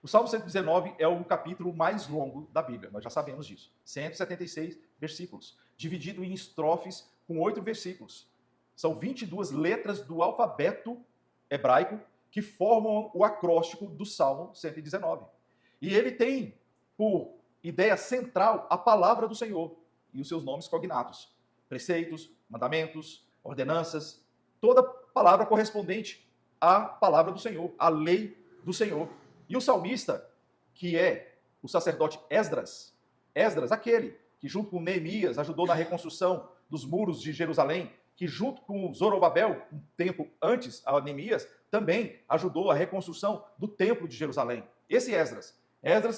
O Salmo 119 é o capítulo mais longo da Bíblia, nós já sabemos disso. 176 versículos, dividido em estrofes com 8 versículos. São 22 letras do alfabeto hebraico que formam o acróstico do Salmo 119. E ele tem por ideia central a palavra do Senhor e os seus nomes cognatos. Preceitos, mandamentos, ordenanças, toda palavra correspondente à palavra do Senhor, à lei do Senhor. E o salmista, que é o sacerdote Esdras, aquele que junto com Neemias ajudou na reconstrução dos muros de Jerusalém, que junto com Zorobabel, um tempo antes a Neemias, também ajudou a reconstrução do templo de Jerusalém. Esse Esdras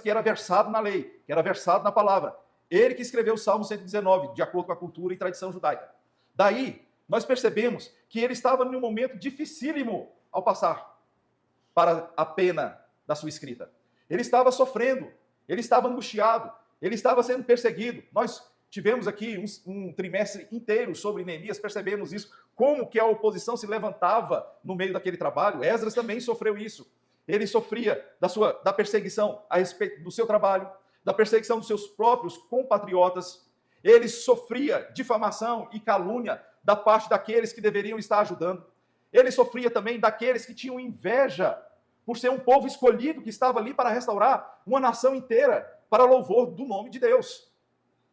que era versado na lei, que era versado na palavra, ele que escreveu o Salmo 119, de acordo com a cultura e tradição judaica. Daí, nós percebemos que ele estava num momento dificílimo ao passar para a pena da sua escrita. Ele estava sofrendo, ele estava angustiado, ele estava sendo perseguido. Nós tivemos aqui um trimestre inteiro sobre Neemias, percebemos isso, como que a oposição se levantava no meio daquele trabalho. Esdras também sofreu isso. Ele sofria da perseguição a respeito do seu trabalho, da perseguição dos seus próprios compatriotas. Ele sofria difamação e calúnia da parte daqueles que deveriam estar ajudando. Ele sofria também daqueles que tinham inveja por ser um povo escolhido que estava ali para restaurar uma nação inteira para louvor do nome de Deus.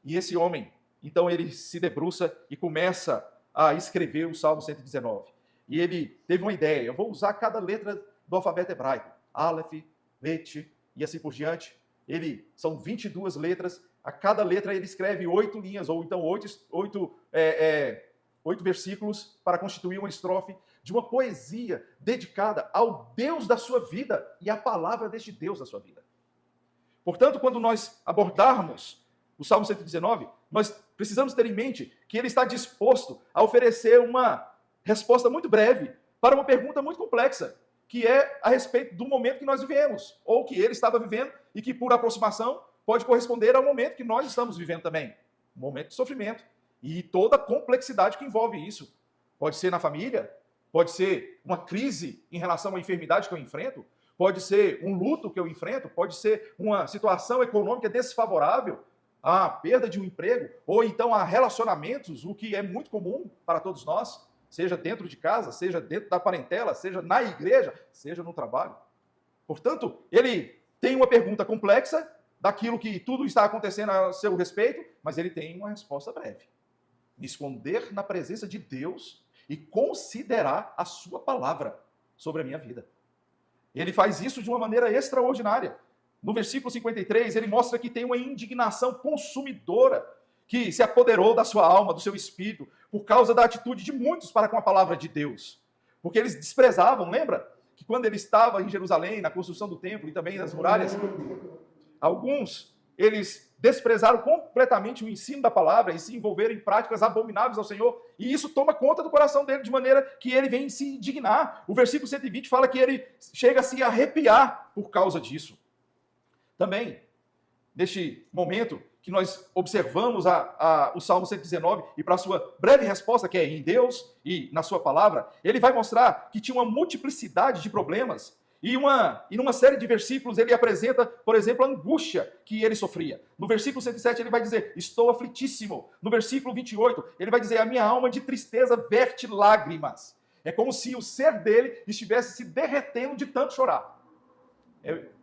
E esse homem, então ele se debruça e começa a escrever o Salmo 119. E ele teve uma ideia: eu vou usar cada letra do alfabeto hebraico, Aleph, Bet e assim por diante. São 22 letras, a cada letra ele escreve 8 linhas, ou então 8 versículos para constituir uma estrofe de uma poesia dedicada ao Deus da sua vida e à palavra deste Deus da sua vida. Portanto, quando nós abordarmos o Salmo 119, nós precisamos ter em mente que ele está disposto a oferecer uma resposta muito breve para uma pergunta muito complexa, que é a respeito do momento que nós vivemos, ou que ele estava vivendo e que, por aproximação, pode corresponder ao momento que nós estamos vivendo também. Um momento de sofrimento. E toda a complexidade que envolve isso. Pode ser na família, pode ser uma crise em relação à enfermidade que eu enfrento, pode ser um luto que eu enfrento, pode ser uma situação econômica desfavorável, a perda de um emprego, ou então a relacionamentos, o que é muito comum para todos nós, seja dentro de casa, seja dentro da parentela, seja na igreja, seja no trabalho. Portanto, ele tem uma pergunta complexa daquilo que tudo está acontecendo a seu respeito, mas ele tem uma resposta breve. Me esconder na presença de Deus e considerar a sua palavra sobre a minha vida. Ele faz isso de uma maneira extraordinária. No versículo 53, ele mostra que tem uma indignação consumidora que se apoderou da sua alma, do seu espírito, por causa da atitude de muitos para com a palavra de Deus. Porque eles desprezavam, lembra? Que quando ele estava em Jerusalém, na construção do templo e também das muralhas, alguns, eles desprezaram completamente o ensino da palavra e se envolveram em práticas abomináveis ao Senhor, e isso toma conta do coração dele, de maneira que ele vem se indignar. O versículo 120 fala que ele chega a se arrepiar por causa disso. Também, neste momento que nós observamos o Salmo 119, e para a sua breve resposta, que é em Deus e na sua palavra, ele vai mostrar que tinha uma multiplicidade de problemas, e numa série de versículos ele apresenta, por exemplo, a angústia que ele sofria. No versículo 107 ele vai dizer, estou aflitíssimo. No versículo 28 ele vai dizer, a minha alma de tristeza verte lágrimas. É como se o ser dele estivesse se derretendo de tanto chorar.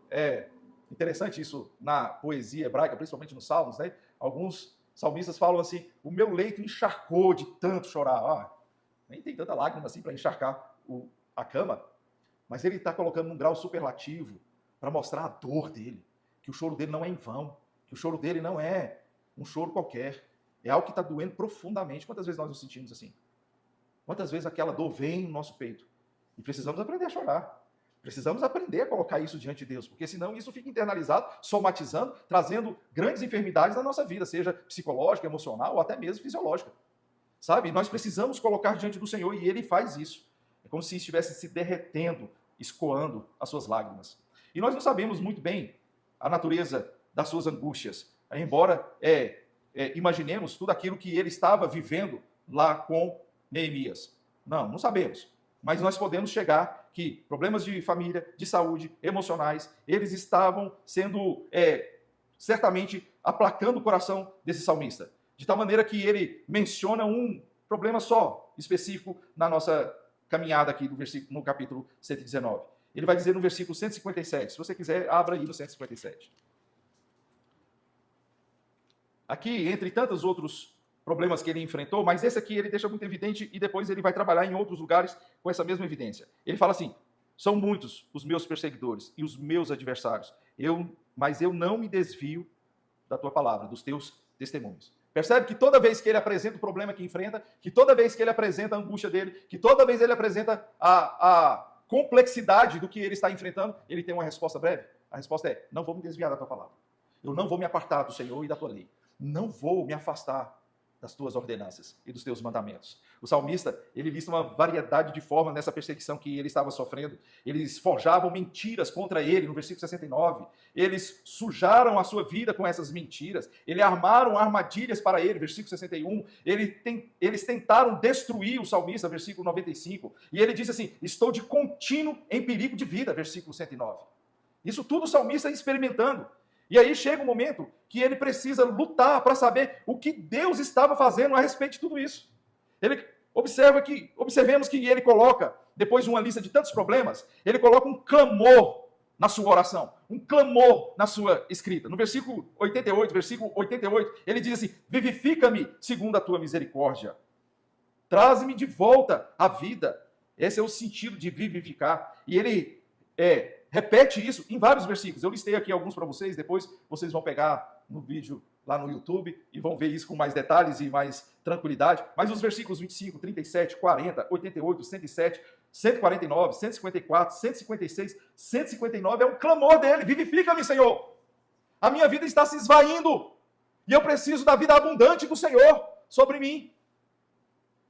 É interessante isso na poesia hebraica, principalmente nos salmos, né? Alguns salmistas falam assim, o meu leito encharcou de tanto chorar. Nem tem tanta lágrima assim para encharcar a cama. Mas ele está colocando num grau superlativo para mostrar a dor dele, que o choro dele não é em vão, que o choro dele não é um choro qualquer, é algo que está doendo profundamente. Quantas vezes nós nos sentimos assim? Quantas vezes aquela dor vem no nosso peito? E precisamos aprender a chorar. Precisamos aprender a colocar isso diante de Deus, porque senão isso fica internalizado, somatizando, trazendo grandes enfermidades na nossa vida, seja psicológica, emocional ou até mesmo fisiológica. Sabe? Nós precisamos colocar diante do Senhor e Ele faz isso. É como se estivesse se derretendo, escoando as suas lágrimas. E nós não sabemos muito bem a natureza das suas angústias, embora imaginemos tudo aquilo que ele estava vivendo lá com Neemias. Não sabemos. Mas nós podemos chegar que problemas de família, de saúde, emocionais, eles estavam sendo, certamente, aplacando o coração desse salmista. De tal maneira que ele menciona um problema só, específico, na nossa caminhada aqui no capítulo 119. Ele vai dizer no versículo 157. Se você quiser, abra aí no 157. Aqui, entre tantos outros problemas que ele enfrentou, mas esse aqui ele deixa muito evidente e depois ele vai trabalhar em outros lugares com essa mesma evidência. Ele fala assim: são muitos os meus perseguidores e os meus adversários, mas eu não me desvio da tua palavra, dos teus testemunhos. Percebe que toda vez que ele apresenta o problema que enfrenta, que toda vez que ele apresenta a angústia dele, que toda vez ele apresenta a complexidade do que ele está enfrentando, ele tem uma resposta breve. A resposta é: não vou me desviar da tua palavra. Eu não vou me apartar do Senhor e da tua lei. Não vou me afastar das tuas ordenanças e dos teus mandamentos. O salmista, ele lista uma variedade de formas nessa perseguição que ele estava sofrendo. Eles forjavam mentiras contra ele, no versículo 69. Eles sujaram a sua vida com essas mentiras. Eles armaram armadilhas para ele, versículo 61. Eles tentaram destruir o salmista, versículo 95. E ele disse assim: estou de contínuo em perigo de vida, versículo 109. Isso tudo o salmista experimentando. E aí chega um momento que ele precisa lutar para saber o que Deus estava fazendo a respeito de tudo isso. Observemos que ele coloca, depois de uma lista de tantos problemas, ele coloca um clamor na sua oração, um clamor na sua escrita. No versículo 88, ele diz assim: vivifica-me segundo a tua misericórdia. Traze-me de volta à vida. Esse é o sentido de vivificar. E ele repete isso em vários versículos. Eu listei aqui alguns para vocês, depois vocês vão pegar no vídeo lá no YouTube e vão ver isso com mais detalhes e mais tranquilidade. Mas os versículos 25, 37, 40, 88, 107, 149, 154, 156, 159 é um clamor dele: vivifica-me, Senhor. A minha vida está se esvaindo e eu preciso da vida abundante do Senhor sobre mim.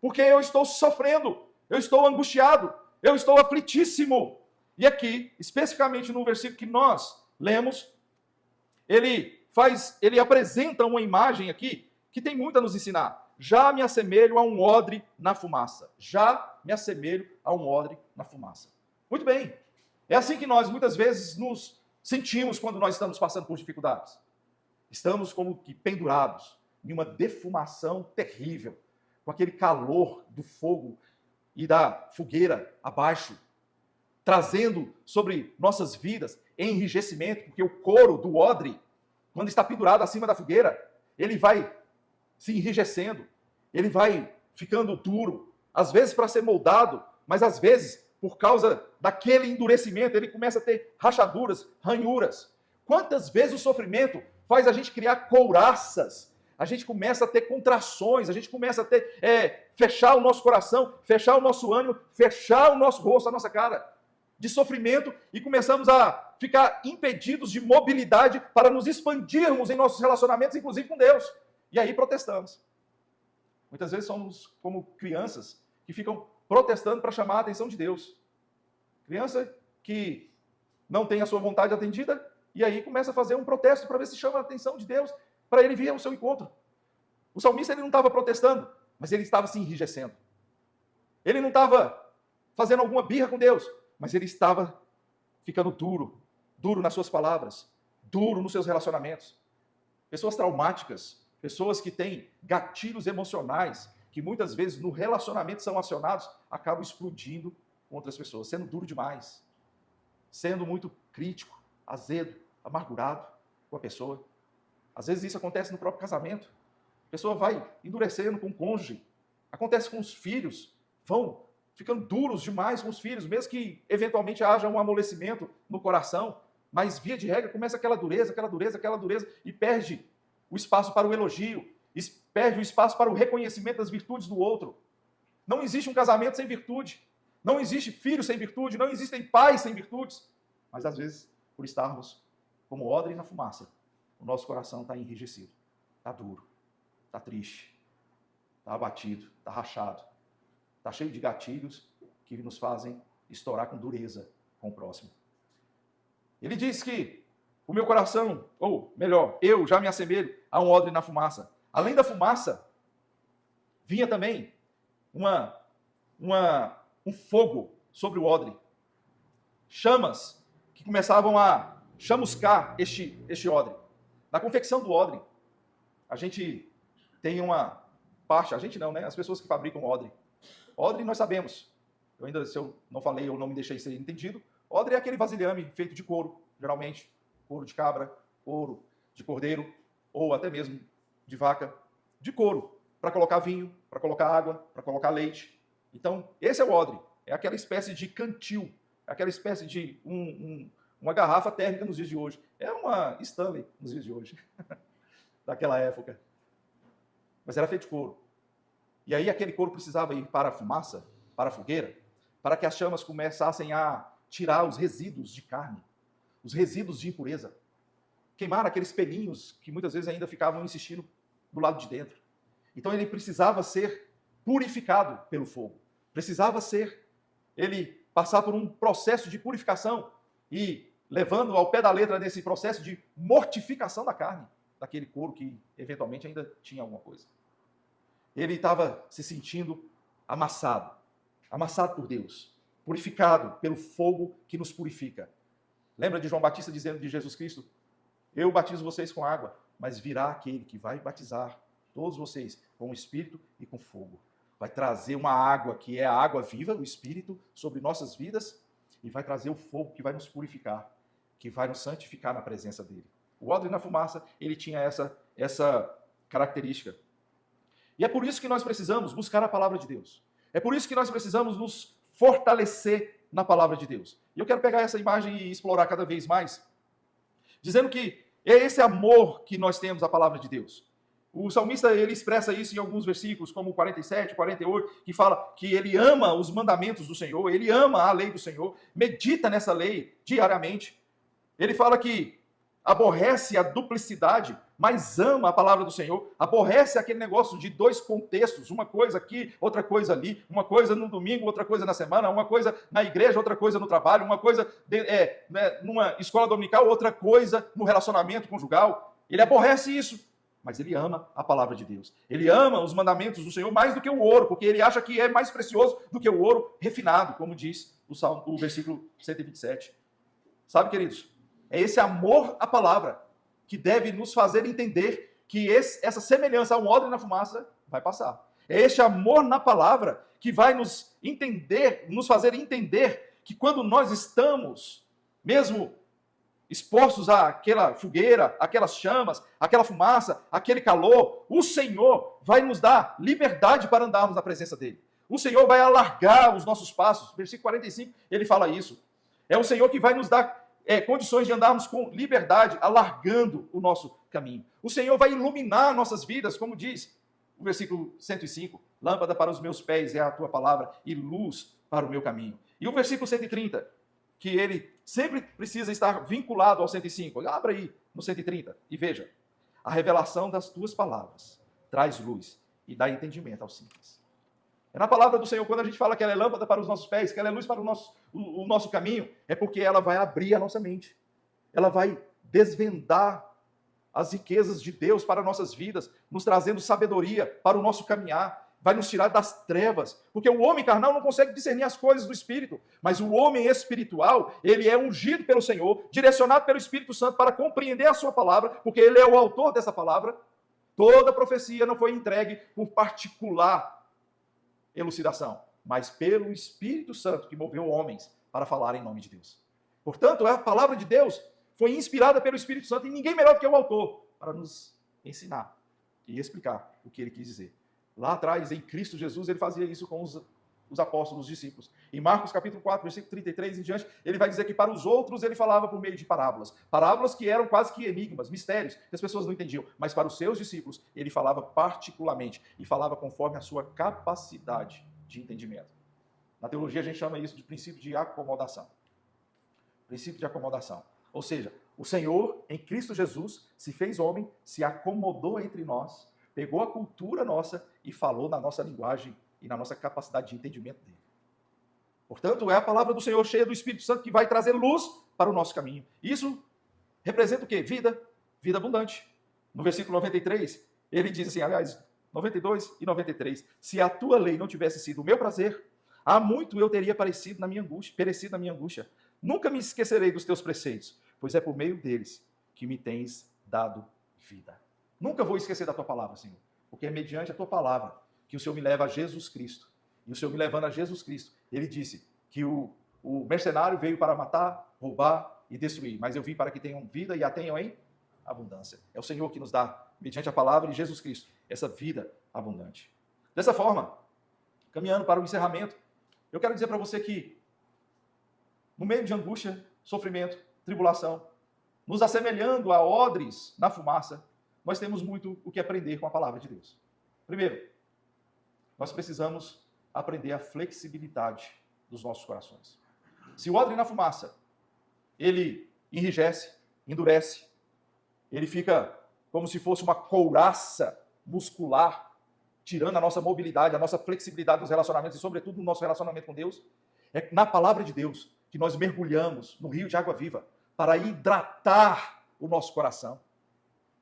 Porque eu estou sofrendo, eu estou angustiado, eu estou aflitíssimo. E aqui, especificamente no versículo que nós lemos, ele apresenta uma imagem aqui que tem muito a nos ensinar. Já me assemelho a um odre na fumaça. Já me assemelho a um odre na fumaça. Muito bem. É assim que nós muitas vezes nos sentimos quando nós estamos passando por dificuldades. Estamos como que pendurados em uma defumação terrível, com aquele calor do fogo e da fogueira abaixo, trazendo sobre nossas vidas enrijecimento, porque o couro do odre, quando está pendurado acima da fogueira, ele vai se enrijecendo, ele vai ficando duro, às vezes para ser moldado, mas às vezes, por causa daquele endurecimento, ele começa a ter rachaduras, ranhuras. Quantas vezes o sofrimento faz a gente criar couraças, a gente começa a ter contrações, a gente começa a ter, fechar o nosso coração, fechar o nosso ânimo, fechar o nosso rosto, a nossa cara, de sofrimento, e começamos a ficar impedidos de mobilidade para nos expandirmos em nossos relacionamentos, inclusive com Deus. E aí protestamos. Muitas vezes somos como crianças que ficam protestando para chamar a atenção de Deus. Criança que não tem a sua vontade atendida, e aí começa a fazer um protesto para ver se chama a atenção de Deus, para ele vir ao seu encontro. O salmista ele não estava protestando, mas ele estava se enrijecendo. Ele não estava fazendo alguma birra com Deus, mas ele estava ficando duro nas suas palavras, duro nos seus relacionamentos. Pessoas traumáticas, pessoas que têm gatilhos emocionais, que muitas vezes no relacionamento são acionados, acabam explodindo com outras pessoas, sendo duro demais, sendo muito crítico, azedo, amargurado com a pessoa. Às vezes isso acontece no próprio casamento. A pessoa vai endurecendo com o cônjuge. Acontece com os filhos, vão ficando duros demais com os filhos, mesmo que eventualmente haja um amolecimento no coração, mas via de regra começa aquela dureza, e perde o espaço para o elogio, perde o espaço para o reconhecimento das virtudes do outro. Não existe um casamento sem virtude, não existe filho sem virtude, não existem pais sem virtudes, mas às vezes, por estarmos como odre na fumaça, o nosso coração está enrijecido, está duro, está triste, está abatido, está rachado, está cheio de gatilhos que nos fazem estourar com dureza com o próximo. Ele diz que o meu coração, ou melhor, eu já me assemelho a um odre na fumaça. Além da fumaça, vinha também um fogo sobre o odre. chamas que começavam a chamuscar este odre. Na confecção do odre, a gente tem uma parte, a gente não, né? As pessoas que fabricam odre. Odre nós sabemos. Eu ainda, se eu não falei ou não me deixei ser entendido, odre é aquele vasilhame feito de couro, geralmente couro de cabra, couro de cordeiro, ou até mesmo de vaca, de couro, para colocar vinho, para colocar água, para colocar leite. Então, esse é o odre. É aquela espécie de cantil, aquela espécie de uma garrafa térmica nos dias de hoje. É uma Stanley nos dias de hoje, daquela época. Mas era feito de couro. E aí aquele couro precisava ir para a fumaça, para a fogueira, para que as chamas começassem a tirar os resíduos de carne, os resíduos de impureza. Queimar aqueles pelinhos que muitas vezes ainda ficavam insistindo do lado de dentro. Então ele precisava ser purificado pelo fogo. Precisava ele passar por um processo de purificação e levando ao pé da letra nesse processo de mortificação da carne, daquele couro que eventualmente ainda tinha alguma coisa. Ele estava se sentindo amassado por Deus, purificado pelo fogo que nos purifica. Lembra de João Batista dizendo de Jesus Cristo? Eu batizo vocês com água, mas virá aquele que vai batizar todos vocês com o Espírito e com fogo. Vai trazer uma água que é a água viva, o Espírito, sobre nossas vidas, e vai trazer o fogo que vai nos purificar, que vai nos santificar na presença dele. O odre na fumaça, ele tinha essa característica. E é por isso que nós precisamos buscar a palavra de Deus. É por isso que nós precisamos nos fortalecer na palavra de Deus. E eu quero pegar essa imagem e explorar cada vez mais, dizendo que é esse amor que nós temos à palavra de Deus. O salmista, ele expressa isso em alguns versículos, como o 47, 48, que fala que ele ama os mandamentos do Senhor, ele ama a lei do Senhor, medita nessa lei diariamente. Ele fala que aborrece a duplicidade, mas ama a palavra do Senhor, aborrece aquele negócio de dois contextos, uma coisa aqui, outra coisa ali, uma coisa no domingo, outra coisa na semana, uma coisa na igreja, outra coisa no trabalho, uma coisa numa escola dominical, outra coisa no relacionamento conjugal. Ele aborrece isso, mas ele ama a palavra de Deus. Ele ama os mandamentos do Senhor mais do que o ouro, porque ele acha que é mais precioso do que o ouro refinado, como diz o versículo 127. Sabe, queridos? É esse amor à palavra que deve nos fazer entender que essa semelhança a um odre na fumaça vai passar. É este amor na palavra que vai nos fazer entender que quando nós estamos, mesmo expostos àquela fogueira, aquelas chamas, aquela fumaça, aquele calor, o Senhor vai nos dar liberdade para andarmos na presença dele. O Senhor vai alargar os nossos passos. Versículo 45, ele fala isso. É o Senhor que vai nos dar condições de andarmos com liberdade, alargando o nosso caminho. O Senhor vai iluminar nossas vidas, como diz o versículo 105, lâmpada para os meus pés é a tua palavra e luz para o meu caminho. E o versículo 130, que ele sempre precisa estar vinculado ao 105. Abra aí no 130 e veja. A revelação das tuas palavras traz luz e dá entendimento aos simples. É na palavra do Senhor, quando a gente fala que ela é lâmpada para os nossos pés, que ela é luz para o nosso caminho, é porque ela vai abrir a nossa mente. Ela vai desvendar as riquezas de Deus para nossas vidas, nos trazendo sabedoria para o nosso caminhar, vai nos tirar das trevas, porque o homem carnal não consegue discernir as coisas do Espírito, mas o homem espiritual, ele é ungido pelo Senhor, direcionado pelo Espírito Santo para compreender a sua palavra, porque ele é o autor dessa palavra. Toda profecia não foi entregue por particular elucidação, mas pelo Espírito Santo que moveu homens para falar em nome de Deus. Portanto, a palavra de Deus foi inspirada pelo Espírito Santo e ninguém melhor do que o autor para nos ensinar e explicar o que ele quis dizer. Lá atrás, em Cristo Jesus, ele fazia isso com os apóstolos, os discípulos. Em Marcos capítulo 4, versículo 33 em diante, ele vai dizer que para os outros ele falava por meio de parábolas. Parábolas que eram quase que enigmas, mistérios, que as pessoas não entendiam. Mas para os seus discípulos, ele falava particularmente e falava conforme a sua capacidade de entendimento. Na teologia a gente chama isso de princípio de acomodação. Princípio de acomodação. Ou seja, o Senhor, em Cristo Jesus, se fez homem, se acomodou entre nós, pegou a cultura nossa e falou na nossa linguagem e na nossa capacidade de entendimento dele. Portanto, é a palavra do Senhor cheia do Espírito Santo que vai trazer luz para o nosso caminho. Isso representa o quê? Vida, vida abundante. No versículo 93, ele diz assim, aliás, 92 e 93, se a tua lei não tivesse sido o meu prazer, há muito eu teria perecido na minha angústia. Nunca me esquecerei dos teus preceitos, pois é por meio deles que me tens dado vida. Nunca vou esquecer da tua palavra, Senhor, porque é mediante a tua palavra que o Senhor me leva a Jesus Cristo. E o Senhor me levando a Jesus Cristo, ele disse que o mercenário veio para matar, roubar e destruir, mas eu vim para que tenham vida e a tenham em abundância. É o Senhor que nos dá, mediante a palavra de Jesus Cristo, essa vida abundante. Dessa forma, caminhando para o encerramento, eu quero dizer para você que, no meio de angústia, sofrimento, tribulação, nos assemelhando a odres na fumaça, nós temos muito o que aprender com a palavra de Deus. Primeiro, nós precisamos aprender a flexibilidade dos nossos corações. Se o odre na fumaça, ele enrijece, endurece, ele fica como se fosse uma couraça muscular, tirando a nossa mobilidade, a nossa flexibilidade nos relacionamentos e, sobretudo, no nosso relacionamento com Deus. É na palavra de Deus que nós mergulhamos no rio de água viva para hidratar o nosso coração.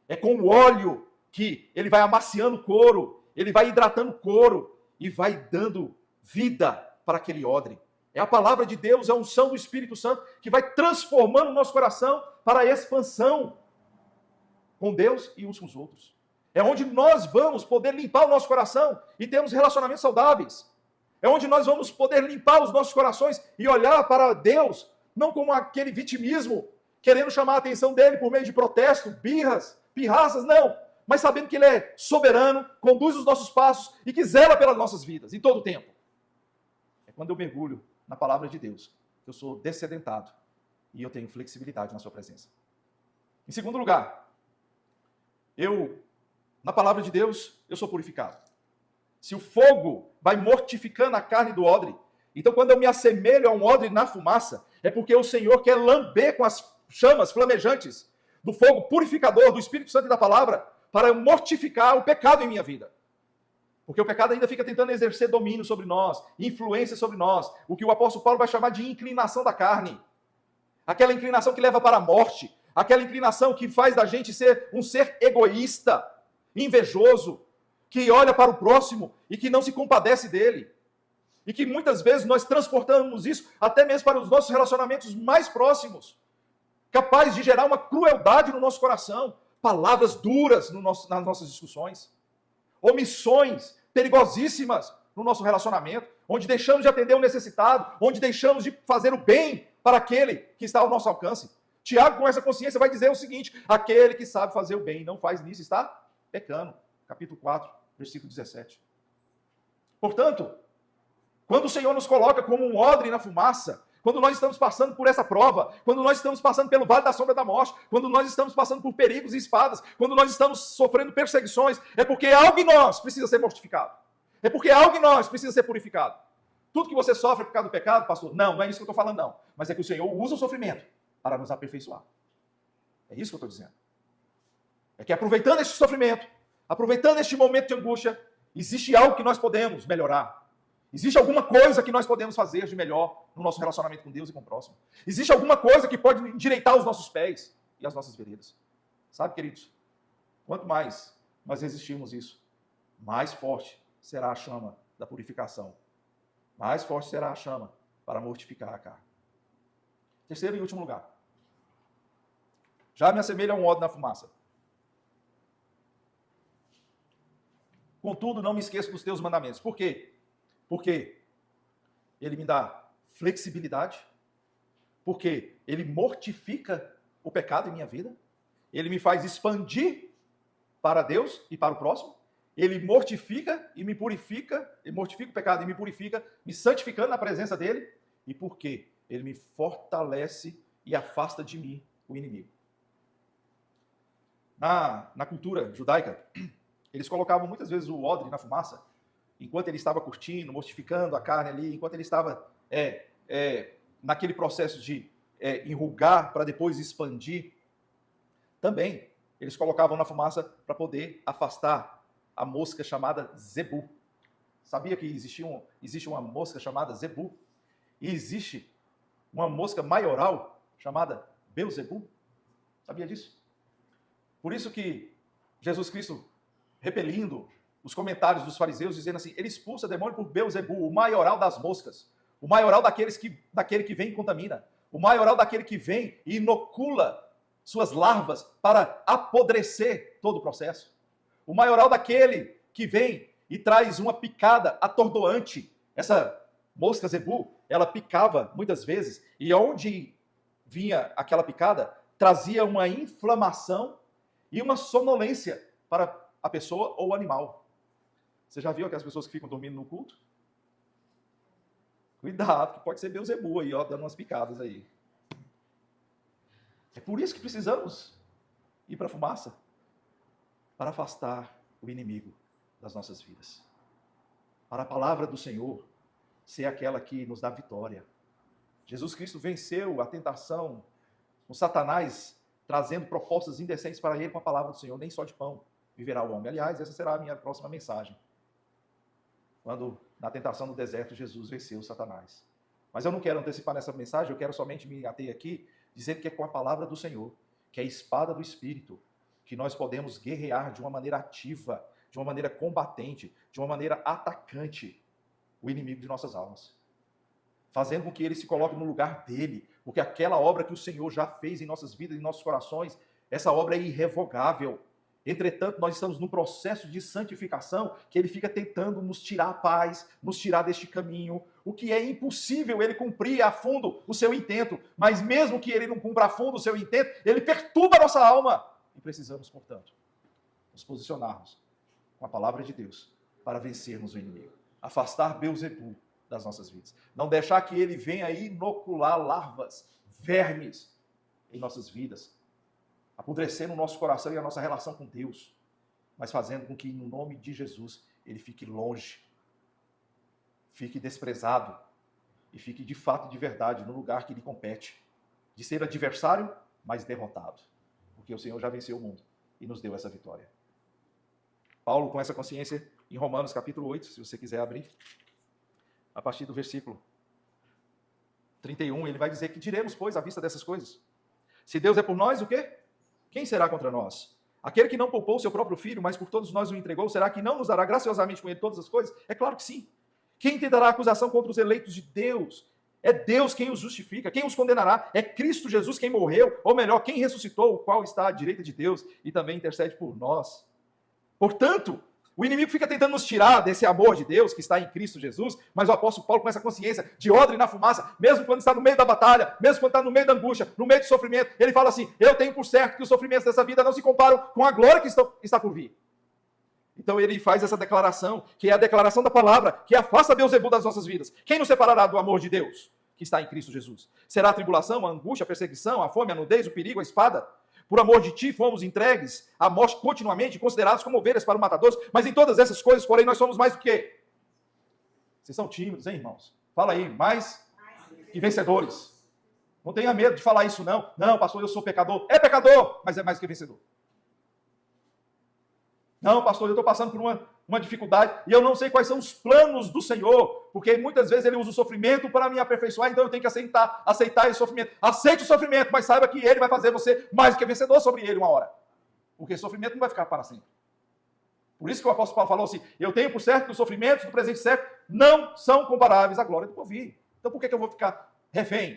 É com o óleo que ele vai amaciando o couro, ele vai hidratando o couro e vai dando vida para aquele odre. É a palavra de Deus, é a unção do Espírito Santo que vai transformando o nosso coração para a expansão com Deus e uns com os outros. É onde nós vamos poder limpar o nosso coração e termos relacionamentos saudáveis. É onde nós vamos poder limpar os nossos corações e olhar para Deus, não como aquele vitimismo, querendo chamar a atenção dele por meio de protesto, pirraças, não. Mas sabendo que ele é soberano, conduz os nossos passos e que zela pelas nossas vidas, em todo o tempo. É quando eu mergulho na palavra de Deus, que eu sou descedentado e eu tenho flexibilidade na sua presença. Em segundo lugar, na palavra de Deus, eu sou purificado. Se o fogo vai mortificando a carne do odre, então quando eu me assemelho a um odre na fumaça, é porque o Senhor quer lamber com as chamas flamejantes do fogo purificador do Espírito Santo e da palavra para mortificar o pecado em minha vida. Porque o pecado ainda fica tentando exercer domínio sobre nós, influência sobre nós, o que o apóstolo Paulo vai chamar de inclinação da carne. Aquela inclinação que leva para a morte, aquela inclinação que faz da gente ser um ser egoísta, invejoso, que olha para o próximo e que não se compadece dele. E que muitas vezes nós transportamos isso até mesmo para os nossos relacionamentos mais próximos, capaz de gerar uma crueldade no nosso coração, palavras duras nas nossas discussões, omissões perigosíssimas no nosso relacionamento, onde deixamos de atender o necessitado, onde deixamos de fazer o bem para aquele que está ao nosso alcance. Tiago, com essa consciência, vai dizer o seguinte: aquele que sabe fazer o bem e não faz nisso está pecando. Capítulo 4, versículo 17. Portanto, quando o Senhor nos coloca como um odre na fumaça, quando nós estamos passando por essa prova, quando nós estamos passando pelo vale da sombra da morte, quando nós estamos passando por perigos e espadas, quando nós estamos sofrendo perseguições, é porque algo em nós precisa ser mortificado. É porque algo em nós precisa ser purificado. Tudo que você sofre por causa do pecado, pastor, não é isso que eu estou falando, não. Mas é que o Senhor usa o sofrimento para nos aperfeiçoar. É isso que eu estou dizendo. É que aproveitando este sofrimento, aproveitando este momento de angústia, existe algo que nós podemos melhorar. Existe alguma coisa que nós podemos fazer de melhor no nosso relacionamento com Deus e com o próximo. Existe alguma coisa que pode endireitar os nossos pés e as nossas veredas. Sabe, queridos, quanto mais nós resistirmos isso, mais forte será a chama da purificação. Mais forte será a chama para mortificar a carne. Terceiro e último lugar. Já me assemelha a um odre na fumaça. Contudo, não me esqueço dos teus mandamentos. Por quê? Porque ele me dá flexibilidade, porque ele mortifica o pecado em minha vida, ele me faz expandir para Deus e para o próximo, ele mortifica e me purifica, ele mortifica o pecado e me purifica, me santificando na presença dele, e porque ele me fortalece e afasta de mim o inimigo. Na cultura judaica, eles colocavam muitas vezes o odre na fumaça, enquanto ele estava curtindo, mortificando a carne ali, enquanto ele estava naquele processo de enrugar para depois expandir. Também eles colocavam na fumaça para poder afastar a mosca chamada zebu. Sabia que existe uma mosca chamada zebu? E existe uma mosca maioral chamada Beelzebu? Sabia disso? Por isso que Jesus Cristo, repelindo os comentários dos fariseus, dizendo assim, ele expulsa demônio por Beelzebu, o maioral das moscas, o maioral daquele que vem e contamina, O maioral daquele que vem e inocula suas larvas para apodrecer todo o processo. O maioral daquele que vem e traz uma picada atordoante. Essa mosca zebu, ela picava muitas vezes, e onde vinha aquela picada, trazia uma inflamação e uma sonolência para a pessoa ou o animal. Você já viu aquelas pessoas que ficam dormindo no culto? Cuidado, que pode ser Beelzebub aí, ó, dando umas picadas aí. É por isso que precisamos ir para a fumaça, para afastar o inimigo das nossas vidas. Para a palavra do Senhor ser aquela que nos dá vitória. Jesus Cristo venceu a tentação, o Satanás trazendo propostas indecentes para ele com a palavra do Senhor, nem só de pão viverá o homem. Aliás, essa será a minha próxima mensagem. Quando, na tentação do deserto, Jesus venceu o Satanás. Mas eu não quero antecipar nessa mensagem, eu quero somente me ater aqui, dizendo que é com a palavra do Senhor, que é a espada do Espírito, que nós podemos guerrear de uma maneira ativa, de uma maneira combatente, de uma maneira atacante, o inimigo de nossas almas. Fazendo com que ele se coloque no lugar dele, porque aquela obra que o Senhor já fez em nossas vidas, em nossos corações, essa obra é irrevogável. Entretanto, nós estamos num processo de santificação que ele fica tentando nos tirar a paz, nos tirar deste caminho, o que é impossível ele cumprir a fundo o seu intento, mas mesmo que ele não cumpra a fundo o seu intento, ele perturba a nossa alma. E precisamos, portanto, nos posicionarmos com a palavra de Deus para vencermos o inimigo, afastar Beelzebub das nossas vidas, não deixar que ele venha inocular larvas, vermes em nossas vidas, apodrecendo o nosso coração e a nossa relação com Deus, mas fazendo com que, no nome de Jesus, ele fique longe, fique desprezado e fique de fato e de verdade no lugar que lhe compete, de ser adversário, mas derrotado, porque o Senhor já venceu o mundo e nos deu essa vitória. Paulo, com essa consciência, em Romanos capítulo 8, se você quiser abrir, a partir do versículo 31, ele vai dizer que diremos, pois, à vista dessas coisas. Se Deus é por nós, o quê? Quem será contra nós? Aquele que não poupou seu próprio filho, mas por todos nós o entregou, será que não nos dará graciosamente com ele todas as coisas? É claro que sim. Quem tentará acusação contra os eleitos de Deus? É Deus quem os justifica. Quem os condenará? É Cristo Jesus quem morreu, ou melhor, quem ressuscitou, o qual está à direita de Deus e também intercede por nós. Portanto, o inimigo fica tentando nos tirar desse amor de Deus que está em Cristo Jesus, mas o apóstolo Paulo, com essa consciência de odre na fumaça, mesmo quando está no meio da batalha, mesmo quando está no meio da angústia, no meio do sofrimento, ele fala assim: eu tenho por certo que os sofrimentos dessa vida não se comparam com a glória que está por vir. Então ele faz essa declaração, que é a declaração da palavra, que afasta Beelzebub das nossas vidas. Quem nos separará do amor de Deus que está em Cristo Jesus? Será a tribulação, a angústia, a perseguição, a fome, a nudez, o perigo, a espada? Por amor de ti, fomos entregues à morte continuamente, considerados como ovelhas para o matador. Mas em todas essas coisas, porém, nós somos mais do que? Vocês são tímidos, hein, irmãos? Fala aí, mais que vencedores. Não tenha medo de falar isso, não. Não, pastor, eu sou pecador. É pecador, mas é mais que vencedor. Não, pastor, eu estou passando por uma dificuldade e eu não sei quais são os planos do Senhor, porque muitas vezes ele usa o sofrimento para me aperfeiçoar, então eu tenho que aceitar esse sofrimento. Aceite o sofrimento, mas saiba que ele vai fazer você mais do que vencedor sobre ele uma hora. Porque sofrimento não vai ficar para sempre. Por isso que o apóstolo Paulo falou assim: eu tenho por certo que os sofrimentos do presente século não são comparáveis à glória do porvir. Então por que eu vou ficar refém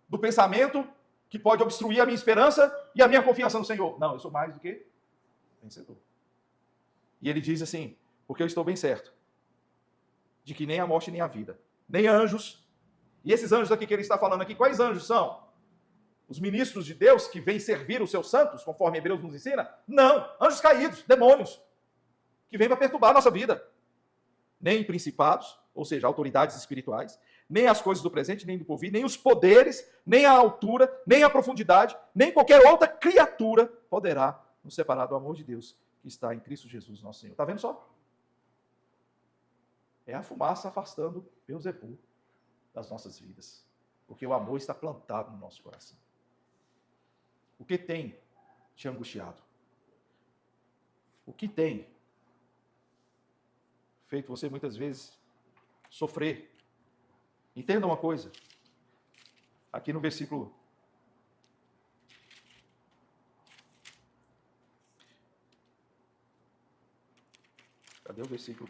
do pensamento que pode obstruir a minha esperança e a minha confiança no Senhor? Não, eu sou mais do que vencedor. E ele diz assim: porque eu estou bem certo de que nem a morte nem a vida, nem anjos, e esses anjos aqui que ele está falando aqui, quais anjos são? Os ministros de Deus que vêm servir os seus santos, conforme Hebreus nos ensina? Não, anjos caídos, demônios, que vêm para perturbar a nossa vida. Nem principados, ou seja, autoridades espirituais, nem as coisas do presente, nem do porvir, nem os poderes, nem a altura, nem a profundidade, nem qualquer outra criatura poderá nos separar do amor de Deus que está em Cristo Jesus, nosso Senhor. Está vendo só? É a fumaça afastando Beelzebub das nossas vidas. Porque o amor está plantado no nosso coração. O que tem te angustiado? O que tem feito você muitas vezes sofrer? Entenda uma coisa. Aqui no versículo cadê o versículo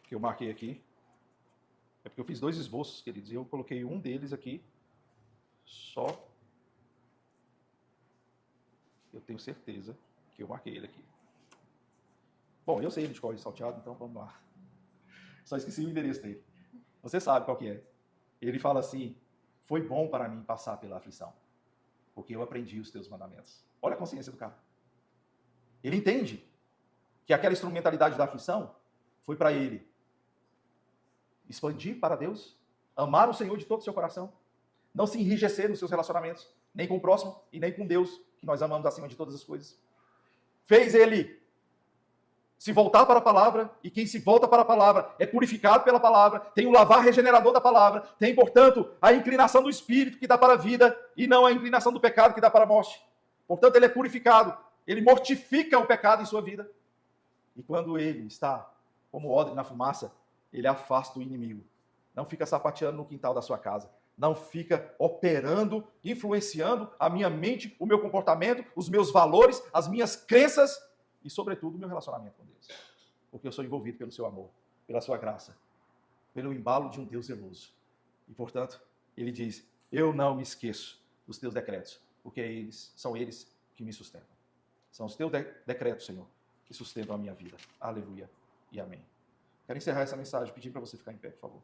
que eu marquei aqui? É porque eu fiz dois esboços, queridos, e eu coloquei um deles aqui Só eu tenho certeza que eu marquei ele aqui. Bom, eu sei ele de cor salteado, então vamos lá. Só esqueci o endereço dele. Você sabe qual que é. Ele fala assim: foi bom para mim passar pela aflição, porque eu aprendi os teus mandamentos. Olha a consciência do cara. Ele entende que aquela instrumentalidade da aflição foi para ele expandir para Deus, amar o Senhor de todo o seu coração, não se enrijecer nos seus relacionamentos, nem com o próximo e nem com Deus, que nós amamos acima de todas as coisas. Fez ele se voltar para a palavra, e quem se volta para a palavra é purificado pela palavra, tem o lavar regenerador da palavra, tem, portanto, a inclinação do Espírito que dá para a vida, e não a inclinação do pecado que dá para a morte. Portanto, ele é purificado, ele mortifica o pecado em sua vida. E quando ele está como odre na fumaça, ele afasta o inimigo. Não fica sapateando no quintal da sua casa. Não fica operando, influenciando a minha mente, o meu comportamento, os meus valores, as minhas crenças e, sobretudo, o meu relacionamento com Deus. Porque eu sou envolvido pelo seu amor, pela sua graça, pelo embalo de um Deus zeloso. E, portanto, ele diz: eu não me esqueço dos teus decretos, porque são eles que me sustentam. São os teus decretos, Senhor, que sustentam a minha vida. Aleluia e amém. Quero encerrar essa mensagem pedindo para você ficar em pé, por favor.